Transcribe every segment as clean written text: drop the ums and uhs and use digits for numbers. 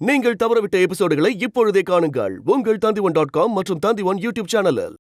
நீங்கள் தவறவிட்ட எபிசோடுகளை இப்பொழுதே காணுங்கள் உங்கள் Tandivan.com மற்றும் Tandivan யூடியூப் சேனலில்.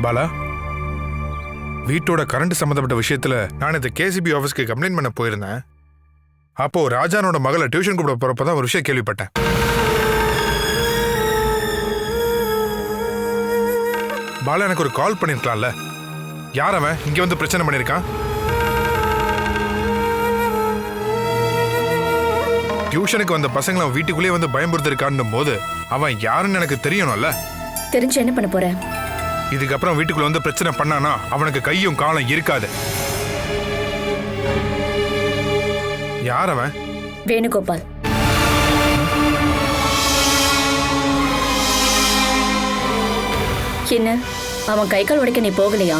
பாலா, வீட்டோட கரண்ட் சம்பந்தப்பட்ட விஷயத்துல நான் இந்த கேசிபி ஆஃபீஸ்க்கு கம்ப்ளைண்ட் பண்ண போயிருந்தேன். அப்போ ராஜானோட மகளை டியூஷன் கூப்பிட போறப்பதான் ஒரு விஷயம் கேள்விப்பட்டேன். பாலா எனக்கு ஒரு கால் பண்ணிருக்கலாம்ல. யார் அவன் இங்க வந்து பிரச்சனை பண்ணிருக்கான்? டியூஷனுக்கு வந்த பசங்களை அவன் வீட்டுக்குள்ளேயே வந்து பயமுறுத்திருக்கான் போது அவன் யாருன்னு எனக்கு தெரியணும்ல. தெரிஞ்சு என்ன பண்ண போற? இதுக்கப்புறம் வீட்டுக்குள்ள வந்து பிரச்சனை பண்ணானா அவனுக்கு கையும் காலம் இருக்காது. யார் அவன்? வேணுகோபால். என்ன அவன் கை கால் உடைக்க நீ போகலையா?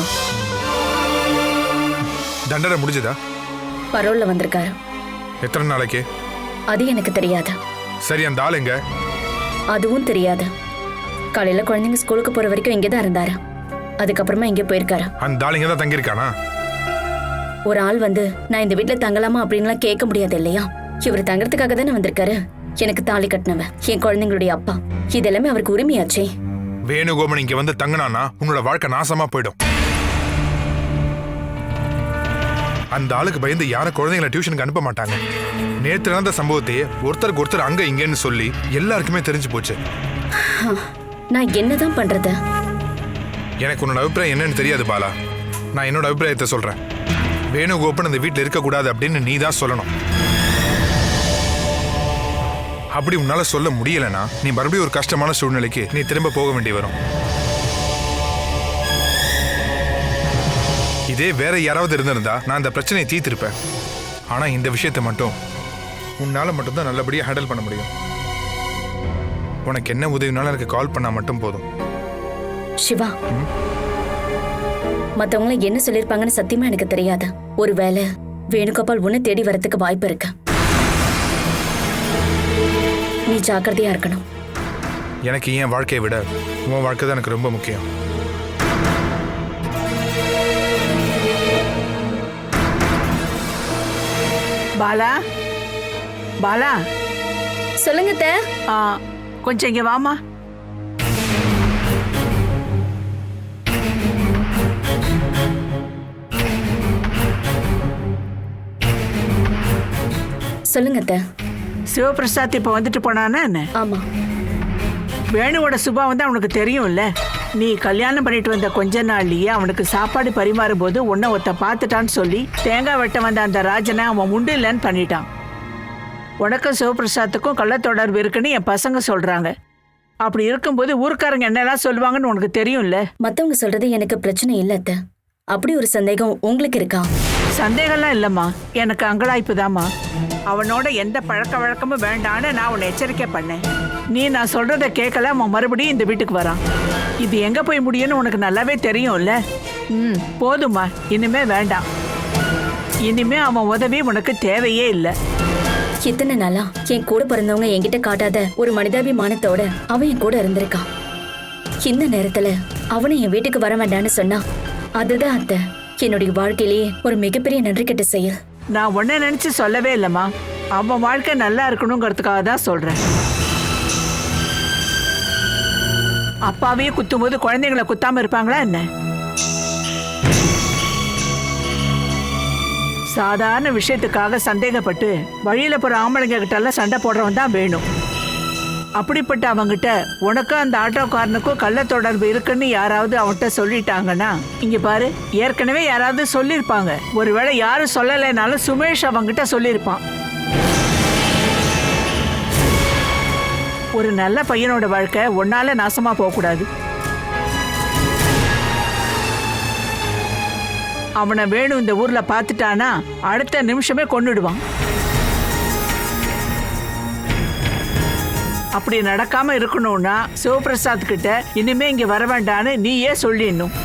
தண்டனை முடிஞ்சதா? பரோல்ல வந்திருக்காரு. எத்தனை நாளைக்கு? அது எனக்கு தெரியாது. சரி, அந்த ஆள் எங்க? அதுவும் தெரியாது. காலையில குழந்தைங்க ஸ்கூலுக்கு போற வரைக்கும் இங்கதான் இருந்தாரு. அதுக்கப்புறமா இங்க போயிருக்காரு. அந்த ஆள் இங்கதான் தங்கியிருக்கானா? ஒரு ஆள் வந்து நான் இந்த வீட்டுல தங்கலாமா அப்படின்லாம் கேட்க முடியாது இல்லையா? இவர் தங்கறதுக்காக தானே வந்திருக்காரு. எனக்கு தாலி கட்டினவன், என் குழந்தைங்களுடைய அப்பா, இதெல்லாமே அவருக்கு உரிமையாச்சே. வேணுகோபன் இங்க வந்து தங்கினானா உன்னோட வாழ்க்கை நாசமா போயிடும். அந்த ஆளுக்கு பயந்து யாரும் குழந்தைங்களை டியூஷனுக்கு அனுப்ப மாட்டாங்க. நேற்று நடந்த சம்பவத்தையே ஒருத்தருக்கு ஒருத்தர் அங்க இங்கன்னு சொல்லி எல்லாருக்குமே தெரிஞ்சு போச்சு. நான் என்னதான் பண்றது? எனக்கு உன்னோட அபிப்பிராயம் என்னன்னு தெரியாது பாலா. நான் என்னோட அபிப்பிராயத்தை சொல்றேன். வேணுகோபன் அந்த வீட்டில் இருக்கக்கூடாது அப்படின்னு நீ தான் சொல்லணும். அப்படி உன்னால சொல்ல முடியலன்னா நீ மறுபடியும் ஒரு கஷ்டமான சூழ்நிலைக்கு நீ திரும்ப போக வேண்டி வரும். இதே வேற யாராவது இருந்திருந்தா நான் அந்த பிரச்சனையை தீர்த்திருப்பேன். ஆனா இந்த விஷயத்தை மட்டும் உன்னால மட்டும்தான் நல்லபடியா ஹேண்டில் பண்ண முடியும். உனக்கு என்ன உதவினாலும் எனக்கு கால் பண்ணா மட்டும் போதும். சிவா, மத்தவங்கள என்ன சொல்லிருப்பாங்கன்னு சத்தியமா எனக்கு தெரியாது. ஒருவேளை வேணுகோபால் உன்னை தேடி வரதுக்கு வாய்ப்பு இருக்கு. நீ ஜாக்கிரதையா இருக்கணும். எனக்கு என் வாழ்க்கையை விட உன் வாழ்க்கை தான் எனக்கு ரொம்ப முக்கியம். பாலா, பாலா, சொல்லுங்க தே. கொஞ்சம் இங்க வாமா. சொல்லுங்க தே. சிவபிரசாத் இப்ப வந்துட்டு போனானா என்ன? ஆமா. வேணுவோட சுபா வந்து அவனுக்கு தெரியும்ல. நீ கல்யாணம் பண்ணிட்டு வந்த கொஞ்ச நாள்லயே அவனுக்கு சாப்பாடு பரிமாறும் போது உன்னை ஒருத்த பார்த்துட்டான்னு சொல்லி தேங்காய் வெட்ட வந்த அந்த ராஜனை அவன் முண்டு இல்லைன்னு பண்ணிட்டான். உனக்கும் சிவபிரசாத்துக்கும் கள்ளத்தொடர்பு இருக்குன்னு என் பசங்க சொல்றாங்க. அப்படி இருக்கும்போது ஊர்க்காரங்க என்னெல்லாம் சொல்லுவாங்கன்னு உனக்கு தெரியும்ல. மத்தவங்க சொல்றது எனக்கு பிரச்சனை இல்ல அத்தை. அப்படி ஒரு சந்தேகம் உங்களுக்கு இருக்கா? சந்தேகம்லாம் இல்லம்மா, எனக்கு அங்கலாய்ப்பு தாம்மா. அவனோட எந்த பழக்க வழக்கமும் வேண்டான்னு நான் உன்னை எச்சரிக்கை பண்ணேன். நீ நான் சொல்றத கேட்கல, அவன் மறுபடியும் இந்த வீட்டுக்கு வரான். இது எங்க போய் முடியும்னு உனக்கு நல்லாவே தெரியும்ல. போதுமா, இனிமே வேண்டாம். இனிமே அவன் உதவி உனக்கு தேவையே இல்லை. இத்தனை நாளா என் கூட பிறந்தவங்க என்கிட்ட காட்டாத ஒரு மனிதாபிமானத்தோட அவன் என் கூட இருந்திருக்கான். இந்த நேரத்துல அவனை என் வீட்டுக்கு வர வேண்டான்னு சொன்னா அதுதான் அத்தை என்னுடைய வாழ்க்கையிலேயே ஒரு மிகப்பெரிய நன்றி கெட்ட செயல். நான் உன்னை நினைச்சு சொல்லவே இல்லம்மா. அவன் வாழ்க்கை நல்லா இருக்கணுங்கிறதுக்காக தான் சொல்றேன். அப்பாவையே குத்தும் போது குழந்தைங்களை குத்தாம இருப்பாங்களா என்ன? சாதாரண விஷயத்துக்காக சந்தேகப்பட்டு வழியில போற ஆம்பளைங்க கிட்ட எல்லாம் சண்டை போடுறவன் தான் வேணும். அப்படிப்பட்ட அவங்கிட்ட உனக்கும் அந்த ஆட்டோக்காரனுக்கும் கள்ள தொடர்பு இருக்குன்னு யாராவது அவன்கிட்ட சொல்லிட்டாங்கன்னா, இங்க பாரு, ஏற்கனவே யாராவது சொல்லியிருப்பாங்க. ஒருவேளை யாரும் சொல்லலைனாலும் சுமேஷ் அவங்கிட்ட சொல்லியிருப்பான். ஒரு நல்ல பையனோட வாழ்க்கை ஒன்னால நாசமா போகக்கூடாது. அவனை வேணு இந்த ஊர்ல பாத்துட்டானா அடுத்த நிமிஷமே கொன்னுடுவான். அப்படி நடக்காம இருக்கணும்னா சிவபிரசாத் கிட்ட இனிமே இங்க வர வேண்டான்னு நீயே சொல்லிடணும்.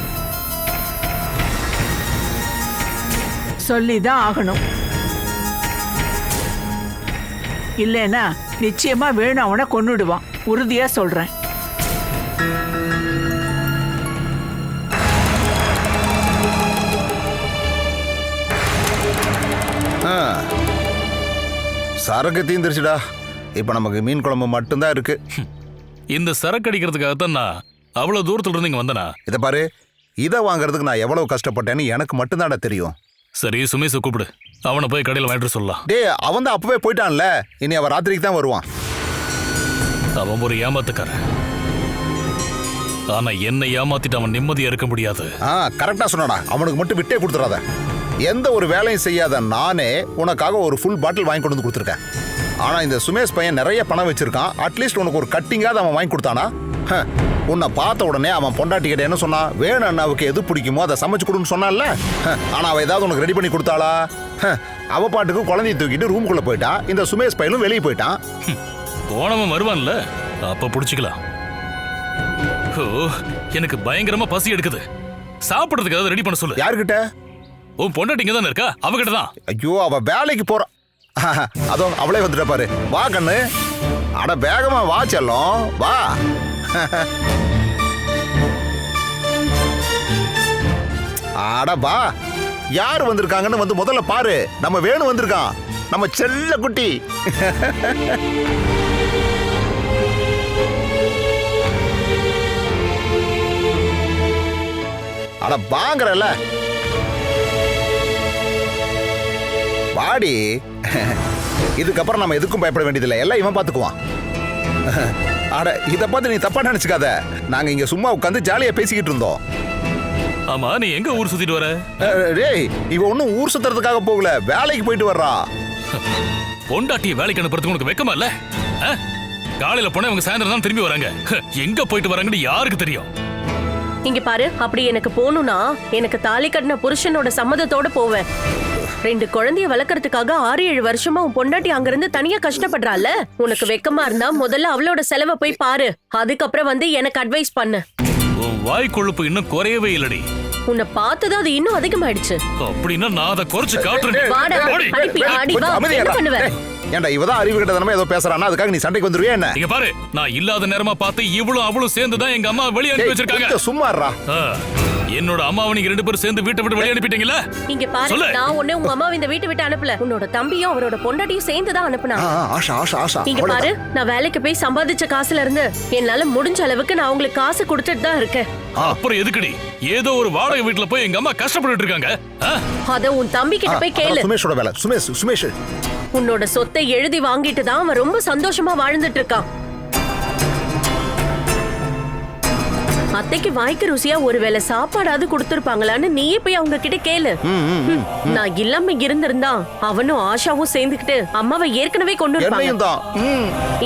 சொல்லிதான் ஆகணும். இல்லைன்னா நிச்சயமா வேணு அவனை கொன்னுடுவான். உறுதியா சொல்றேன். சரக்கு தீந்துருச்சுடா. இப்ப நமக்கு மீன் குழம்பு மட்டும்தான் இருக்கு. இந்த சரக்கு அடிக்கிறதுக்காகத்தான் நான் அவ்வளவு தூரத்துல இருந்து இங்க வந்தனா. இதை பாரு, இதை வாங்குறதுக்கு நான் எவ்வளவு கஷ்டப்பட்டேன்னு எனக்கு மட்டும்தான்டா தெரியும். சரி, சுமேஷை கூப்பிடு. அவனை போய் கடையில் வாங்கிட்டு சொல்லலாம். டே, அவன் தான் அப்பவே போயிட்டான்ல. இனி அவன் ராத்திரிக்கு தான் வருவான். அவன் ஒரு ஏமாத்துக்காரன். ஆனா என்னை ஏமாத்திட்டு அவன் நிம்மதியா இருக்க முடியாது. கரெக்டா சொன்னடா. அவனுக்கு மட்டும் விட்டே கொடுத்துறாத. எந்த ஒரு வேலையும் செய்யாத நானே உனக்காக ஒரு ஃபுல் பாட்டில் வாங்கி கொண்டு வந்து கொடுத்துருக்கேன். ஆனா இந்த சுமேஷ் பையன் நிறைய பணம் வச்சிருக்கான். அட்லீஸ்ட் உனக்கு ஒரு கட்டிங்காவது அவன் வாங்கி கொடுத்தானா? உன்னை பார்த்த உடனே அவன் பொண்டாட்டி கிட்ட என்ன சொன்னா, வேணு அண்ணாவுக்கு எது பிடிக்குமோ அதை சமைச்சு கொடுன்னு சொன்னால. ஆனா அவ ஏதாவது உனக்கு ரெடி பண்ணி கொடுத்தாளா? அவ பாட்டுக்கு குழந்தைய தூக்கிட்டு ரூமுக்குள்ள போயிட்டா. இந்த சுமேஷ் பையனும் வெளியே போயிட்டான். போனவன் வருவான்ல, அப்ப புடிச்சுக்கலாம். ஓ, எனக்கு பயங்கரமா பசி எடுக்குது. சாப்பிடுறதுக்கு ஏதாவது ரெடி பண்ண சொல்லு. யாருக்கிட்ட? உன் பொண்டாட்டி இங்க தானே இருக்கா, அவகிட்ட தான். ஐயோ, அவ வேலைக்கு போறா. அதோ அவளே வந்துட்ட பாரு. வா கண்ணு. அட வேகமா வா செல்லம், வா. அட வா. யார் வந்திருக்காங்கன்னு வந்து முதல்ல பாரு. நம்ம வேணு வந்திருக்கான், நம்ம செல்ல குட்டி. அட வாங்கறல வாடி. இதுக்கப்புறம் நம்ம எதுக்கும் பயப்பட வேண்டியதில்லை. எல்லாம் இவன் பார்த்துக்குவான். அட, இதை பார்த்து நீ தப்பா நினைச்சுக்காத. நாங்க இங்க சும்மா உட்காந்து ஜாலியா பேசிக்கிட்டு இருந்தோம். ஆமா, நீ எங்க ஊர் சுத்திட்டு வர? டேய், இவ ஒன்னும் ஊர் சுத்துறதுக்காக போகல, வேலைக்கு போயிட்டு வர்றா. பொண்டாட்டிய வேலைக்கு அனுப்புறதுக்கு உனக்கு வெக்கமா இல்ல? காலையில போனா இவங்க சாயந்தரம் தான் திரும்பி வராங்க. எங்க போயிட்டு வராங்கன்னு யாருக்கு தெரியும்? இங்க பாரு, அப்படி எனக்கு போகணும்னா எனக்கு தாலி கட்டின புருஷனோட சம்மதத்தோட போவேன். 2 குழந்தைய வளர்க்கறதுக்காக 6-7 வருஷமா உன் பொண்டாட்டி அங்கிருந்து தனியா கஷ்டப்படுறாள். உனக்கு வெக்கமா இருந்தா முதல்ல அவளோட செலவை போய் பாரு. அதுக்கப்புறம் வந்து எனக்கு அட்வைஸ் பண்ணு. உன் வாய் கொழுப்பு இன்னும் குறையவே இல்லடி. உன்னை பார்த்தது அது இன்னும் அதிகமாயிடுச்சு. அப்படின்னா நான் அதை குறைச்சு காட்டுறேன். வாடா, அனுப்பி ஆடி வா. என்ன பண்ணுவ? ஏண்டா, இவதான் அறிவு கிட்டதனமா ஏதோ பேசுறானா? அதுக்காக நீ சண்டைக்கு வந்துருவியா என்ன? இங்க பாரு, நான் இல்லாத நேரமா பார்த்து இவளும் அவளும் சேர்ந்து தான் எங்க அம்மா வெளியே அனுப்பி வச்சிருக்காங்க. சும்மாறா. என்னோட அம்மாவை நீங்க 2 பேரும் சேர்ந்து வீட்டை விட்டு வெளியே அனுப்பிட்டீங்களா? இங்க பாரு, நான் உன்னை உங்க அம்மாவை இந்த வீட்டை விட்டு அனுப்பல. உன்னோட தம்பியும் அவரோட பொண்டாட்டியும் சேர்ந்து தான் அனுப்புனாங்க. ஆஷா ஆஷா ஆஷா. இங்க பாரு, நான் வேலைக்கு போய் சம்பாதிச்ச காசுல இருந்து என்னால முடிஞ்ச அளவுக்கு நான் உங்களுக்கு காசு கொடுத்துட்டு தான் இருக்கேன். அப்புறம் எதுக்குடி ஏதோ ஒரு வாடகை வீட்டுல போய் எங்க அம்மா கஷ்டப்பட்டு இருக்காங்க? அத உன் தம்பி கிட்ட போய் கேளு. சுமேஷோட வேலை. சுமேஷ் உன்னோட சொத்தை எழுதி வாங்கிட்டு தான் அவன் ரொம்ப சந்தோஷமா வாழ்ந்துட்டு இருக்கான். அத்தைக்கு வாய்க்கு ருசியா ஒருவேளை சாப்பாடாவது கொடுத்திருப்பாங்களான்னு நீயே போய் அவங்க கிட்ட கேளு. நான் இல்லாம இருந்திருந்தா அவனும் ஆஷாவும் சேர்ந்துக்கிட்டு அம்மாவை ஏற்கனவே கொண்டு இருப்பாங்க.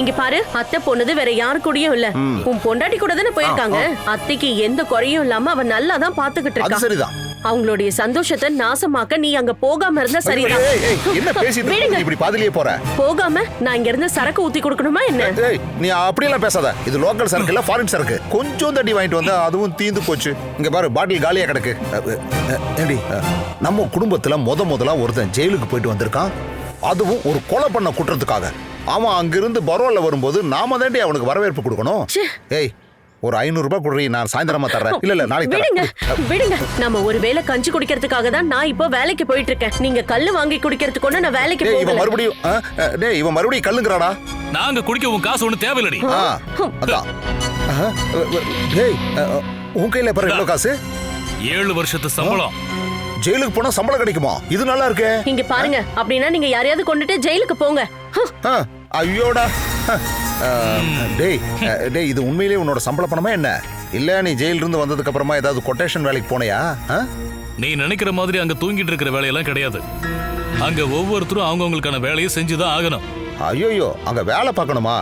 இங்க பாரு, அத்தை பொண்ணுது வேற யாரு கூடயும் இல்ல, உன் பொண்டாட்டி கூட தானே போயிருக்காங்க. அத்தைக்கு எந்த குறையும் இல்லாம அவன் நல்லா தான் பாத்துக்கிட்டு இருக்கான். சரிதான். அவங்களுடைய சந்தோஷத்தை நாசமாக்க நீ அங்க போகாம இருந்தா சரிதான். என்ன பேசிட்டு இப்படி பாதிலேயே போற? போகாம நான் இங்க இருந்து சரக்கு ஊத்தி கொடுக்கணுமா என்ன? நீ அப்படியெல்லாம் பேசாத. இது லோக்கல் சரக்கு இல்ல, ஃபாரின் சரக்கு. கொஞ்சம் தட்டி வாங்கிட்டு வந்தா அதுவும் தீந்து போச்சு. இங்க பாரு, பாட்டில் காலியா கிடக்கு. ஏண்டி, நம்ம குடும்பத்துல முதலா ஒருத்தன் ஜெயிலுக்கு போயிட்டு வந்திருக்கான். அதுவும் ஒரு கொலை பண்ண குற்றத்துக்காக. அவன் அங்கிருந்து பரோல்ல வரும்போது நாம தாண்டி அவனுக்கு வரவேற்பு கொடுக்கணும். ஏய், ஒரு 500 ரூபாய் குடுறீ, நான் சாயந்தரமா தர்றேன். இல்ல நாளைக்கு விடுங்க. நம்ம ஒரு வேளை கஞ்சி குடிக்கிறதுக்காக தான் நான் இப்போ வேலைக்கு போயிட்டு இருக்கேன். நீங்க கல்லு வாங்கி குடிக்கிறதுக்கு ஒண்ணு நான் வேலைக்கு போகல. இவன் மறுபடியும் கல்லுங்கறாடா. நாங்க குடிக்க உன் காசு ஒண்ணு தேவையில்லடி. அதான். டேய், உன் கையில பாரு எவ்வளவு காசு? 7 வருஷத்து சம்பளம். ஜெயிலுக்கு போனா சம்பளம் கிடைக்குமா? இது நல்லா இருக்கே. இங்க பாருங்க, அப்படின்னா நீங்க யாரையாவது கொண்டுட்டு ஜெயிலுக்கு போங்க. ஐயோடா. டேய், இது உண்மையிலேயே உன்னோட சம்பள பணமா என்ன? இல்ல நீ ஜெயில இருந்து வந்ததுக்கு அப்புறமா ஏதாவது கொட்டேஷன் வேலைக்கு போனையா? நீ நினைக்கிற மாதிரி அங்க தூங்கிட்டு இருக்கிற வேலையெல்லாம் கிடையாது. அங்க ஒவ்வொருத்தரும் அவங்கவுங்களுக்கான வேலையை செஞ்சுதான் ஆகணும். ஐயோ, அங்க வேலை பார்க்கணுமா?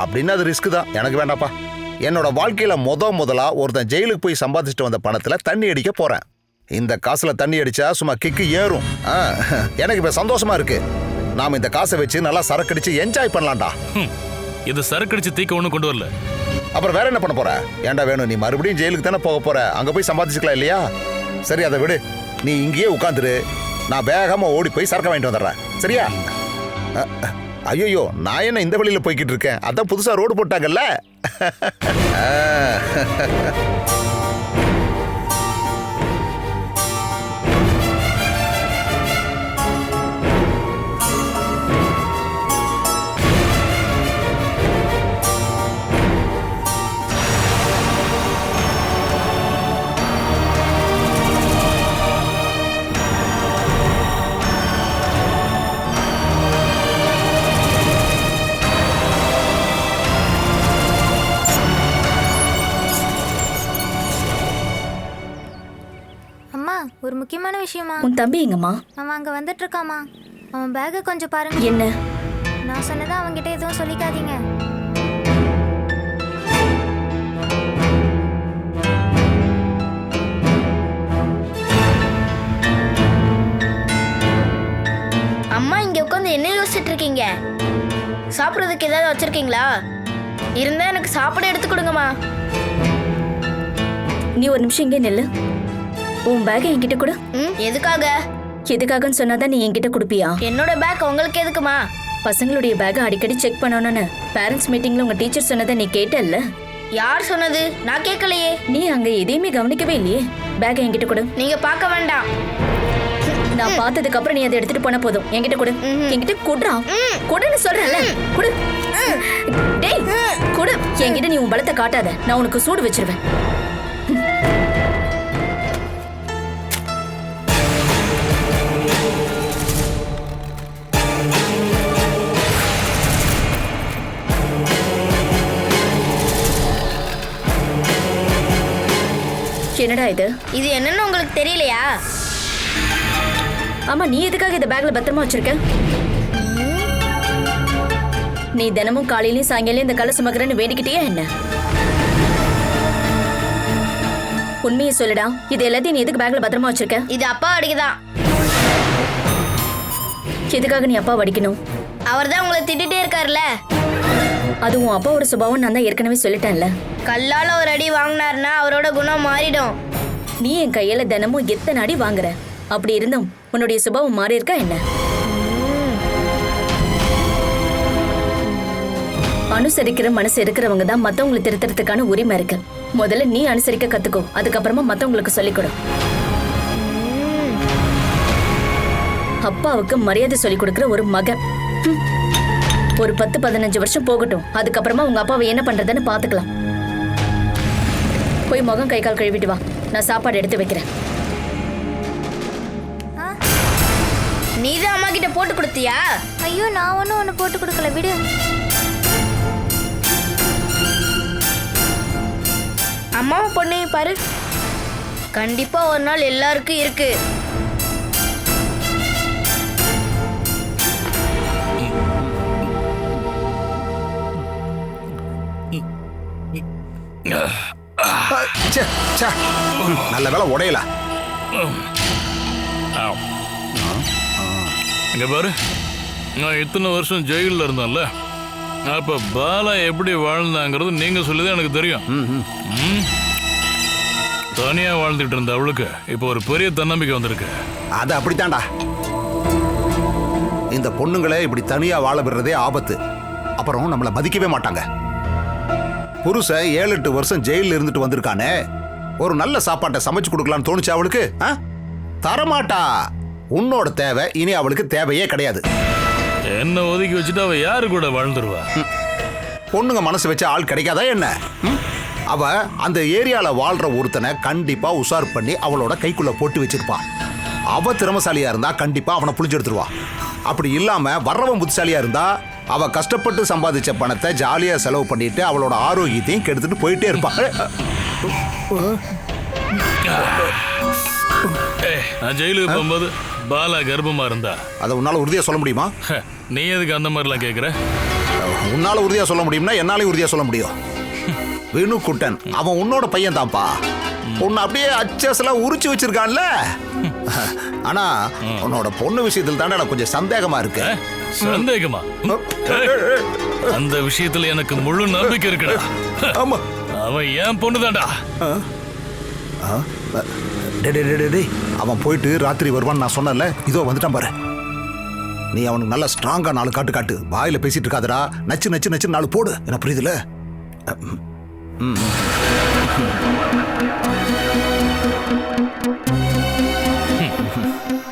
அப்படின்னா அது ரிஸ்க் தான். எனக்கு வேண்டாப்பா. என்னோட வாழ்க்கையில முதலா ஒருத்தன் ஜெயிலுக்கு போய் சம்பாதிச்சுட்டு வந்த பணத்துல தண்ணி அடிக்க போறேன். இந்த காசுல தண்ணி அடிச்சா சும்மா கிக்கு ஏறும். எனக்கு இப்ப சந்தோஷமா இருக்கு. நாம இந்த காசை வச்சு நல்லா சரக்கடிச்சு என்ஜாய் பண்ணலாம்டா. இது சரக்கடிச்சு தீக்க ஒண்ணு கொண்டு வரல. அப்புறம் வேற என்ன பண்ண போற? ஏன்டா வேணும், நீ மறுபடியும் ஜெயிலுக்கு தானே போக போற. அங்க போய் சம்பாதிச்சுக்கலாம் இல்லையா? சரி, அதை விடு. நீ இங்கேயே உட்காந்துரு, நான் வேகமா ஓடி போய் சரக்கு வாங்கிட்டு வந்துடுறேன். சரியா? ஐயோ, நான் என்ன இந்த வழியில போய்கிட்டு இருக்கேன்? அதான் புதுசா ரோடு போட்டாங்கல்ல. ஒரு முக்கியமான விஷயமா. உன் தம்பி எங்கம்மா? அவன் அங்க வந்துட்டு இருக்காமா. அவன் பேக்கை கொஞ்சம் பாருங்க. என்ன? நான் சொன்னதை அவன்கிட்ட எதுவும் சொல்லிக்காதீங்க. அம்மா இங்க உட்காந்து என்ன யோசிச்சுட்டு இருக்கீங்க? சாப்பிடுறதுக்கு ஏதாவது வச்சிருக்கீங்களா? இருந்தா எனக்கு சாப்பாடு எடுத்து கொடுங்கம்மா. நீ ஒரு நிமிஷம் இங்கே நில்லு. உன் பேக்கை என்கிட்ட கொடு. எதுக்காக? எதுக்காகன்னு சொன்னாதான் நீ என்கிட்ட கொடுப்பியா? என்னோட பேக் உங்களுக்கு எதுக்குமா? பசங்களுடைய பேக்கை அடிக்கடி செக் பண்ணணும்னு பேரண்ட்ஸ் மீட்டிங்ல உங்க டீச்சர் சொன்னதை நீ கேட்டல்ல? யார் சொன்னது? நான் கேட்கலையே. நீ அங்க எதையுமே கவனிக்கவே இல்லையே. பேக்கை என்கிட்ட கொடு. நீங்க பார்க்க வேண்டாம். நான் பார்த்ததுக்கு அப்புறம் நீ அதை எடுத்துட்டு போனா போதும். என்கிட்ட கொடு. என்கிட்ட கொடுறா. கொடுன்னு சொல்றேன்ல. கொடு. டேய், கொடு. என்கிட்ட நீ உன் பலத்தை காட்டாத. நான் உனக்கு சூடு வச்சிருவேன். என்னடா இது? இது என்னன்னு உங்களுக்கு தெரியலையா? ஆமா, நீ எதுக்காக இந்த பேக்ல பத்திரமா வச்சிருக்க? நீ தினமும் காலையிலயும் சாயங்காலம் இந்த கல்ல சுமக்கிறன்னு வேண்டிக்கிட்டியா என்ன? உண்மையை சொல்லுடா. இது எல்லாத்தையும் நீ எதுக்கு பேக்ல பத்திரமா வச்சிருக்க? இது அப்பா அடிக்குதான். எதுக்காக நீ அப்பா வடிக்கணும்? அவர் தான் உங்களை திட்டிட்டே இருக்காருல்ல. அது உன் அப்பாவோட சுபாவம் நான் தான் ஏற்கனவே சொல்லிட்டேன்ல. கல்லால ஒரு அடி வாங்கினாருன்னா அவரோட குணம் மாறிடும். நீ என் கையில தினமும் எத்தனை அடி வாங்குற? அப்படி இருந்தும் உன்னுடைய சுபாவம் மாறி இருக்கா என்ன? அனுசரிக்கிற மனசு இருக்கிறவங்க தான் மத்தவங்களை திருத்தறதுக்கான உரிமை இருக்கு. முதல்ல நீ அனுசரிக்க கத்துக்கோ, அதுக்கப்புறமா மத்தவங்களுக்கு சொல்லிக் கொடு. அப்பாவுக்கு மரியாதை சொல்லிக் கொடுக்கிற ஒரு மகன். ஒரு 10-15 வருஷம் போகட்டும், அதுக்கப்புறமா உங்க அப்பாவை என்ன பண்றதுன்னு பாத்துக்கலாம். போய் முகம் கை கால் கழுவிட்டு வா, நான் சாப்பாடு எடுத்து வைக்கிறேன். நீதான் அம்மா கிட்ட போட்டு கொடுத்தியா? ஐயோ, நான் ஒண்ணு போட்டு கொடுக்கல, விடு. அம்மாவை பொண்ணையும் பாரு. கண்டிப்பா ஒரு நாள் எல்லாருக்கும் இருக்கு. நல்ல வேலை உடையல. இங்க பாரு, நான் இத்தனை வருஷம் ஜெயிலில் இருந்தேன்ல, அப்ப பாலா எப்படி வாழ்ந்தாங்கிறது நீங்க சொல்லிதான் எனக்கு தெரியும். தனியா வாழ்ந்துட்டு இருந்த அவளுக்கு இப்போ ஒரு பெரிய தன்னம்பிக்கை வந்திருக்கு. அது அப்படித்தான்டா. இந்த பொண்ணுங்களை இப்படி தனியா வாழ விடுறதே ஆபத்து. அப்புறம் நம்மளை மதிக்கவே மாட்டாங்க. புருஷன் 7-8 வருஷம் ஜெயிலில் இருந்துட்டு வந்திருக்கானே, ஒரு நல்ல சாப்பாட்டை சமைச்சு கொடுக்கலான்னு தோணுச்சு அவளுக்கு? தரமாட்டா. உன்னோட தேவை இனி அவளுக்கு தேவையே கிடையாது. என்ன ஒதுக்கி வச்சுட்டு அவ யாரு கூட வாழ்ந்துருவா? பொண்ணுங்க மனசு வச்ச ஆள் கிடைக்காதா என்ன? அவ அந்த ஏரியால வாழ்ற ஒருத்தனை கண்டிப்பா உஷார் பண்ணி அவளோட கைக்குள்ள போட்டு வச்சிருப்பா. அவ திறமசாலியா இருந்தா கண்டிப்பா அவனை புளிஞ்சு எடுத்துருவா. அப்படி இல்லாம வர்றவன் புத்திசாலியா இருந்தா அவ கஷ்டப்பட்டு சம்பாதிச்ச பணத்தை ஜாலியா செலவு பண்ணிட்டு அவளோட ஆரோக்கியத்தையும் கெடுத்துட்டு போயிட்டே இருப்பா. நான் ஜெயிலுக்கு போகும்போது பாலா கர்ப்பமா இருந்தா அதை உன்னால உறுதியா சொல்ல முடியுமா? நீ எதுக்கு அந்த மாதிரிலாம் கேட்குற? உன்னால உறுதியா சொல்ல முடியும்னா என்னாலையும் உறுதியா சொல்ல முடியும். வினு குட்டன் அவன் உன்னோட பையன் தான்ப்பா. உன்னை அப்படியே அச்சஸ்லாம் உரிச்சு வச்சிருக்கான்ல. ஆனா உன்னோட பொண்ணு விஷயத்துல தானே எனக்கு கொஞ்சம் சந்தேகமா இருக்கு. சந்தேகமா? அந்த விஷயத்துல எனக்கு முழு நம்பிக்கை இருக்குடா. ஆமா, அவன் ஏன் பொண்ணுதான்டா. அவன் போயிட்டு ராத்திரி வருவான்னு நான் சொன்னல, இதோ வந்துட்டான் பாரு. நீ அவனுக்கு நல்ல ஸ்ட்ராங்கா 4 காட்டு காட்டு. வாயில பேசிட்டு இருக்காதடா, நச்சு நச்சு நச்சு 4 போடு. என்ன புரியுதுல?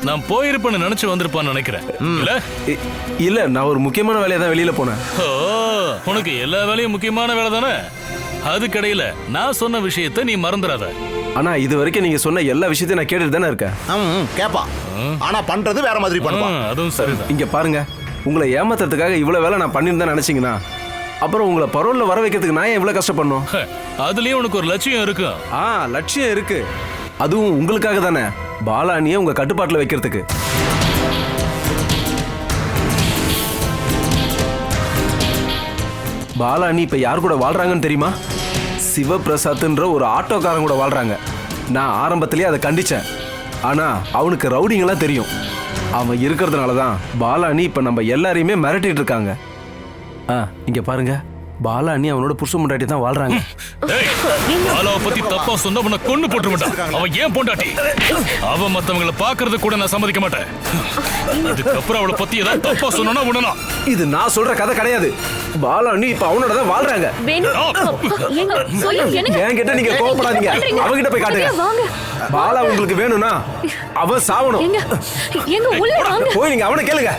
நான் போயிருப்பேன்னு நினைச்சு வந்திருப்பான்னு நினைக்கிறேன். இல்ல, நான் ஒரு முக்கியமான வேலையா தான் வெளியில போனேன். உனக்கு எல்லா வேலையும் முக்கியமான வேலை தானே. அதுக்கடையில நான் சொன்ன விஷயத்தை நீ மறந்துடாத. ஆனா இது வரைக்கும் நீங்க சொன்ன எல்லா விஷயத்தையும் நான் கேட்டுட்டு தானே இருக்கேன். கேப்பான், ஆனா பண்றது வேற மாதிரி பண்ணுவான். அதுவும் சரிதான். இங்க பாருங்க, உங்களை ஏமாத்துறதுக்காக இவ்வளவு வேலை நான் பண்ணிருந்தேன் நினைச்சீங்கன்னா அப்புறம் உங்களை பரோல்ல வர வைக்கிறதுக்கு நான் இவ்வளவு கஷ்டப்படணும்? அதுலயும் உனக்கு ஒரு லட்சியம் இருக்கு. லட்சியம் இருக்கு, அதுவும் உங்களுக்காக தானே. பாலானியை உங்க கட்டுப்பாட்டுல வைக்கிறதுக்கு. பாலானி இப்ப யார் கூட வாழ்றாங்கன்னு தெரியுமா? சிவபிரசாத்ன்ற ஒரு ஆட்டோக்காரன் கூட வாழ்றாங்க. நான் ஆரம்பத்திலேயே அதை கண்டிச்சேன். ஆனா அவனுக்கு ரவுடிங்கெல்லாம் தெரியும். அவன் இருக்கிறதுனால தான் பாலானி இப்ப நம்ம எல்லாரையுமே மிரட்டிட்டு இருக்காங்க. இங்க பாருங்க, பாலானி அவனோட புருஷ முண்டாட்டி தான் வாழ்றாங்க. பாலாவை பத்தி தப்பா சொன்னா உன்னை கொன்னு போட்டுருவேன்டா. அவன் ஏன் பொண்டாட்டி? அவன் மத்தவங்களை பாக்குறது கூட நான் சம்மதிக்க மாட்டேன். இதுக்கப்புறம் அவளை பத்தி ஏதாவது தப்பா சொன்னா உடனே. இது நான் சொல்ற கதை கிடையாது. பாலானி இப்ப அவனோட தான் வாழ்றாங்க. என்கிட்ட நீங்க கோவப்படாதீங்க, அவகிட்ட போய் காட்டுங்க. பாலா உங்களுக்கு வேணும்னா அவன் சாவணும். போய் நீங்க அவனை கேளுங்க.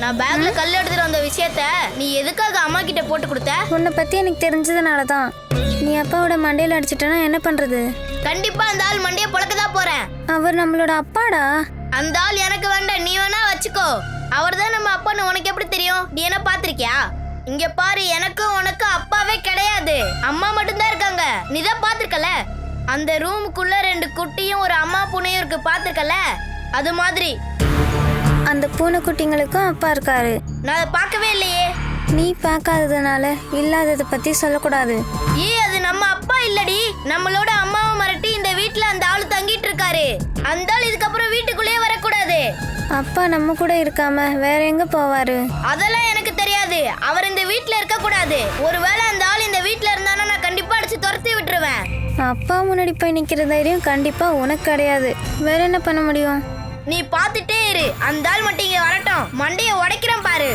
நான் பேக்ல கல் எடுத்துட்டு வந்த விஷயத்த நீ எதுக்காக அம்மா கிட்ட போட்டு கொடுத்த? உன்னை பத்தி எனக்கு தெரிஞ்சதுனால தான். நீ அப்பாவோட மண்டையில அடிச்சிட்டனா என்ன பண்றது? கண்டிப்பா அந்த ஆள் மண்டைய பொளக்கதான் போறேன். அவர் நம்மளோட அப்பாடா. அந்த ஆள் எனக்கு வேண்டாம், நீ வேணா வச்சுக்கோ. அவர் தான் நம்ம அப்பான்னு உனக்கு எப்படி தெரியும்? நீ என்ன பாத்திருக்கியா? இங்க பாரு, எனக்கும் உனக்கு அப்பாவே கிடையாது, அம்மா மட்டும்தான் இருக்காங்க. நீ தான் பாத்திருக்கல, அந்த ரூமுக்குள்ள 2 குட்டியும் ஒரு அம்மா பூனையும் இருக்கு, பாத்திருக்கல? அது மாதிரி அந்த பூனைக்குட்டிங்களுக்கும் அப்பா இருக்காரு. நான் அதை பார்க்கவே இல்லையே. நீ பார்க்காததுனால இல்லாததை பத்தி சொல்லக்கூடாது. அது நம்ம அப்பா இல்லடி, நம்மளோட அம்மாவை மிரட்டி இந்த வீட்ல அந்த ஆளு தங்கிட்டு இருக்காரு. அந்த ஆள் இதுக்கப்புறம் வீட்டுக்குள்ளேயே வரக்கூடாது. அப்பா நம்ம கூட இருக்காம வேற எங்க போவாரு? அதெல்லாம் எனக்கு தெரியாது. அவர் இந்த வீட்ல இருக்க கூடாது. ஒருவேளை அந்த ஆள் இந்த வீட்ல இருந்தானா நான் கண்டிப்பா அடிச்சு துரத்தி விட்டுருவேன். அப்பா முன்னாடி போய் நிக்கிற தைரியம் கண்டிப்பா உனக்கு கிடையாது. வேற என்ன பண்ண முடியும்? நீ பாத்துட்டே இரு, அந்த ஆள் மட்டும் இங்க வரட்டும், மண்டைய உடைக்கிறேன் பாரு.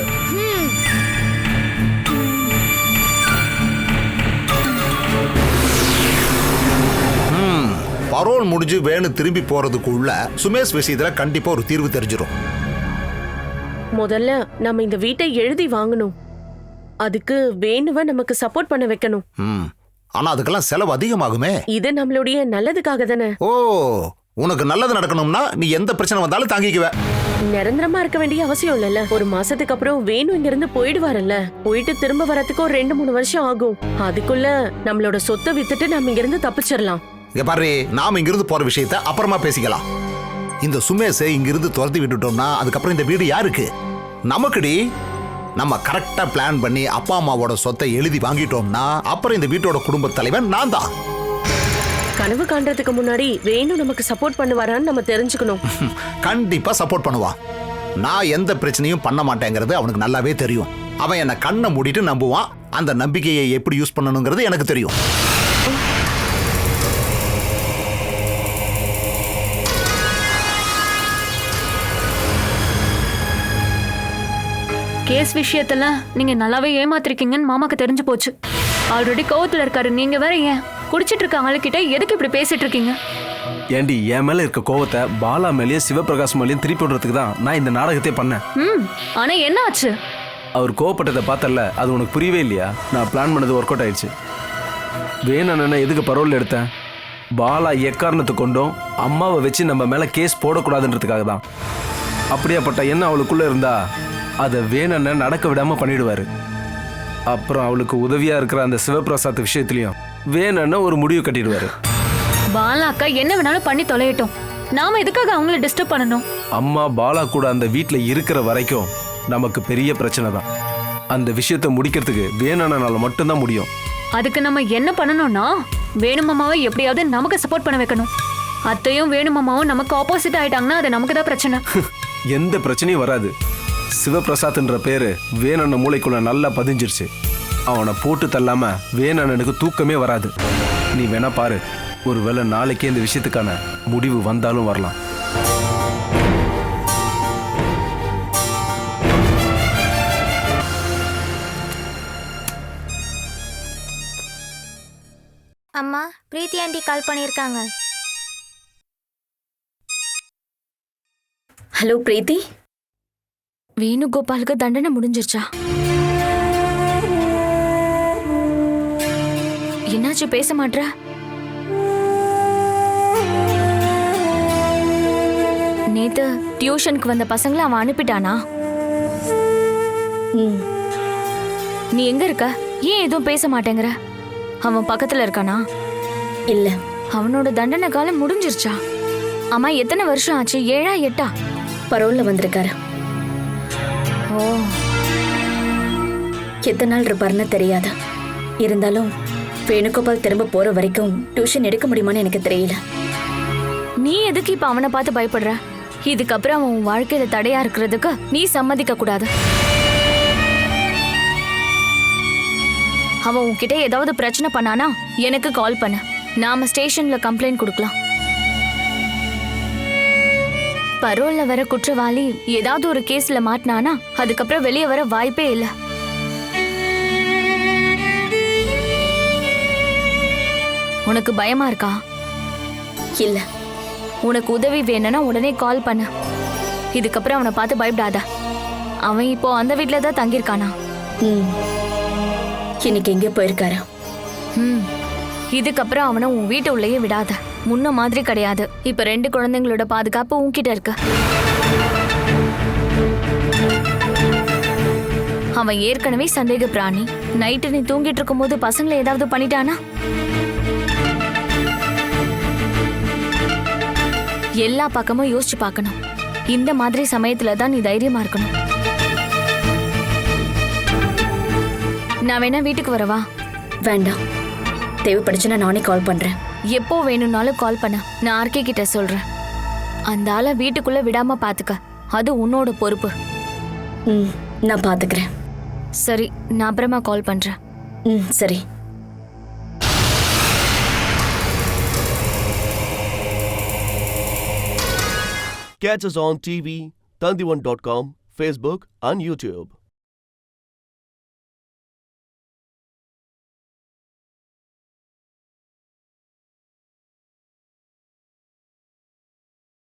பரோல் முடிஞ்சு வேணு திரும்பி போறதுக்குள்ள சுமேஷ் விஷயத்துல கண்டிப்பா ஒரு தீர்வு தெரிஞ்சிடும். முதல்ல நம்ம இந்த வீட்டை எழுதி வாங்கணும். அதுக்கு வேணுவ நமக்கு சப்போர்ட் பண்ண வைக்கணும். ஆனா அதுக்கெல்லாம் செலவு அதிகமாகுமே. இது நம்மளுடைய நல்லதுக்காக தானே. ஓ, உனக்கு நல்லது நடக்கணும்னா நீ எந்த பிரச்சனை வந்தாலும் தாங்கிக்குவ. நிரந்தரமா இருக்க வேண்டிய அவசியம் இல்லைல்ல. ஒரு மாசத்துக்கு அப்புறம் வேணு இங்க இருந்து போயிடுவாருல்ல. போயிட்டு திரும்ப வரதுக்கு ஒரு 2-3 வருஷம் ஆகும். அதுக்குள்ள நம்மளோட சொத்தை வித்துட்டு நம்ம இங்க இருந்து தப்பிச்சிடலாம். இங்க பாரு, நாம இங்கிருந்து போற விஷயத்த அப்புறமா பேசிக்கலாம். இந்த சுமேஷை இங்கிருந்து துரத்தி விட்டுட்டோம்னா அதுக்கப்புறம் இந்த வீடு யாருக்கு? நமக்குடி. நம்ம கரெக்டா பிளான் பண்ணி அப்பா அம்மாவோட சொத்தை எழுதி வாங்கிட்டோம்னா அப்புறம் இந்த வீட்டோட குடும்ப தலைவன் நான் தான். கனவு காண்றதுக்கு முன்னாடி வேணு நமக்கு சப்போர்ட் பண்ணுவாரான்னு நம்ம தெரிஞ்சுக்கணும். கண்டிப்பா சப்போர்ட் பண்ணுவான். நான் எந்த பிரச்சனையும் பண்ண மாட்டேங்கிறது அவனுக்கு நல்லாவே தெரியும். அவன் என்ன கண்ணை மூடிட்டு நம்புவான். அந்த நம்பிக்கையை எப்படி யூஸ் பண்ணணுங்கிறது எனக்கு தெரியும். கேஸ் விஷயத்துல நீங்க நல்லாவே ஏமாத்திருக்கீங்கன்னு மாமாக்கு தெரிஞ்சு போச்சு. ஆல்ரெடி கோவத்துல இருக்காரு. நீங்க வேற ஏன் குடிச்சிட்டு இருக்க ஆளுகிட்ட எதுக்கு இப்படி பேசிட்டு இருக்கீங்க? ஏண்டி என் மேல இருக்க கோவத்தை பாலா மேலேயும் சிவபிரகாஷ் மேலேயும் திருப்பி விடுறதுக்கு தான் நான் இந்த நாடகத்தை பண்ணேன். ஆனா என்ன ஆச்சு? அவர் கோவப்பட்டதை பார்த்தல, அது உனக்கு புரியவே இல்லையா? நான் பிளான் பண்ணது ஒர்க் அவுட் ஆயிடுச்சு. வேணான்னு எதுக்கு பரோல் எடுத்தேன்? பாலா எக்காரணத்தை கொண்டும் அம்மாவை வச்சு நம்ம மேல கேஸ் போடக்கூடாதுன்றதுக்காக தான். அப்படியாப்பட்ட எண்ணம் அவளுக்குள்ள இருந்தா அதை வேணான்னு நடக்க விடாம பண்ணிடுவாரு. அப்புறம் அவளுக்கு உதவியா இருக்கிற அந்த சிவபிரசாத் விஷயத்திலையும் வேணான்னு ஒரு முடிவு கட்டிடுவாரு. பாலா அக்கா என்ன வேணாலும் பண்ணி தொலையட்டும், நாம எதுக்காக அவங்கள டிஸ்டர்ப் பண்ணணும்? அம்மா பாலா கூட அந்த வீட்டில் இருக்கிற வரைக்கும் நமக்கு பெரிய பிரச்சனை தான். அந்த விஷயத்தை முடிக்கிறதுக்கு வேணானால மட்டும்தான் முடியும். அதுக்கு நம்ம என்ன பண்ணணும்னா வேணுமாமாவை எப்படியாவது நமக்கு சப்போர்ட் பண்ண வைக்கணும். அத்தையும் வேணுமாமாவும் நமக்கு ஆப்போசிட் ஆயிட்டாங்கன்னா அது நமக்கு தான் பிரச்சனை. எந்த பிரச்சனையும் வராது. சிவபிரசாத்ன்ற பேரு வேணண்ண மூளைக்குள்ள நல்லா பதிஞ்சிருச்சு. அவனை போட்டு தள்ளாம வேணண்ணனுக்கு தூக்கமே வராது. நீ வேணா பாரு, ஒருவேளை நாளைக்கே இந்த விஷயத்துக்கான முடிவு வந்தாலும் வரலாம். அம்மா, பிரீத்தி ஆண்டி கால் பண்ணியிருக்காங்க. ஹலோ பிரீத்தி. வேணுகோபாலுக்கு தண்டனை முடிஞ்சிருச்சா? என்னாச்சு, பேச மாட்ற? நேத்து டியூஷனுக்கு வந்த பசங்களை அவன் அனுப்பிட்டானா? நீ எங்க இருக்க? ஏன் எதுவும் பேச மாட்டேங்கிற? அவன் பக்கத்துல இருக்கானா? இல்ல. அவனோட தண்டனை காலம் முடிஞ்சிருச்சா? அம்மா, எத்தனை வருஷம் ஆச்சு? 7 8 பரோல்ல வந்திருக்காரு. ஓ, எத்தனை நாள் இருப்பாருன்னு தெரியாது. இருந்தாலும் வேணுகோபால் திரும்ப போற வரைக்கும் டியூஷன் எடுக்க முடியுமான்னு எனக்கு தெரியல. நீ எதுக்கு இப்ப அவனை பார்த்து பயப்படுற? இதுக்கப்புறம் அவன் உன் வாழ்க்கையில தடையா இருக்கிறதுக்கு நீ சம்மதிக்க கூடாது. அவன் உன்கிட்ட ஏதாவது பிரச்சனை பண்ணானா எனக்கு கால் பண்ண. நாம ஸ்டேஷன்ல கம்ப்ளைண்ட் கொடுக்கலாம். பரோல்ல வர குற்றவாளி ஏதாவது ஒரு கேஸ்ல மாட்டினானா அதுக்கப்புறம் வெளியே வர வாய்ப்பே இல்லை. உனக்கு பயமா இருக்கா? இல்ல. உனக்கு உதவி வேணும்னா உடனே கால் பண்ணு. இதுக்கப்புறம் அவனை பார்த்து பயப்படாத. அவன் இப்போ அந்த வீட்ல தான் தங்கியிருக்கானா? இன்னைக்கு எங்கே போயிருக்காரு? இதுக்கப்புறம் அவனை உன் வீட்டு உள்ளேயே விடாத. முன்ன மாதிரி கிடையாது. இப்ப 2 குழந்தைங்களோட பாதுகாப்பு உன்கிட்ட இருக்கு. அவன் ஏற்கனவே சந்தேக பிராணி. நைட்டு நீ தூங்கிட்டு இருக்கும் போது பசங்களை ஏதாவது பண்ணிட்டானா? எல்லா பக்கமும் யோசிச்சு பார்க்கணும். இந்த மாதிரி சமயத்துல தான் நீ தைரியமா இருக்கணும். நான் வேணா வீட்டுக்கு வரவா? வேண்டாம். தேவைப்படுச்சுன்னா நானே கால் பண்றேன். எப்போ வேணும்னாலும் கால் பண்ண. நான் ஆர்கே கிட்ட சொல்றேன். அந்த ஆளை வீட்டுக்குள்ள விடாம பாத்துக்க. அது உன்னோட பொறுப்பு. நான் பாத்துக்கிறேன். சரி, நான் அப்புறமா கால் பண்றேன். சரி. Catch us on TV, Tandivan.com, Facebook and YouTube.